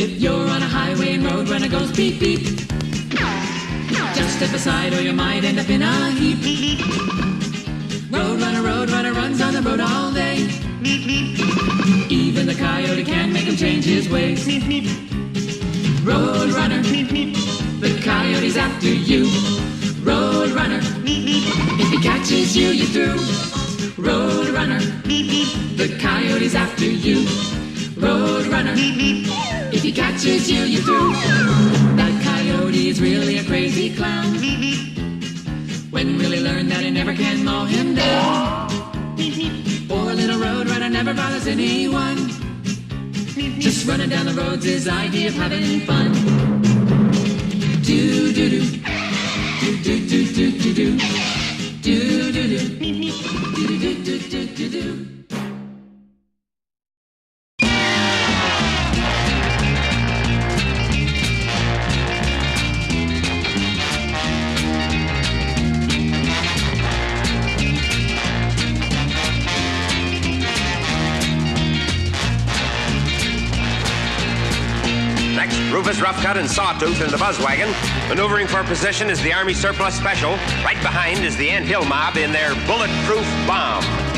If you're on a highway and Roadrunner goes beep beep, just step aside or you might end up in a heap. Roadrunner runs on the road all day. Even the coyote can't make him change his ways. Roadrunner, the coyote's after you. Roadrunner, if he catches you, you're through. Roadrunner, the coyote's after you. Roadrunner, if he catches you, you're through. That coyote is really a crazy clown. When will he learn that he never can mow him down? Poor little Roadrunner never bothers anyone. Just running down the road's his idea of having fun. Do do do, do do do do do do, do do do, do do do do do do. Rufus Roughcut and Sawtooth in the buzz wagon. Maneuvering for position is the Army Surplus Special. Right behind is the Ant Hill Mob in their bulletproof bomb.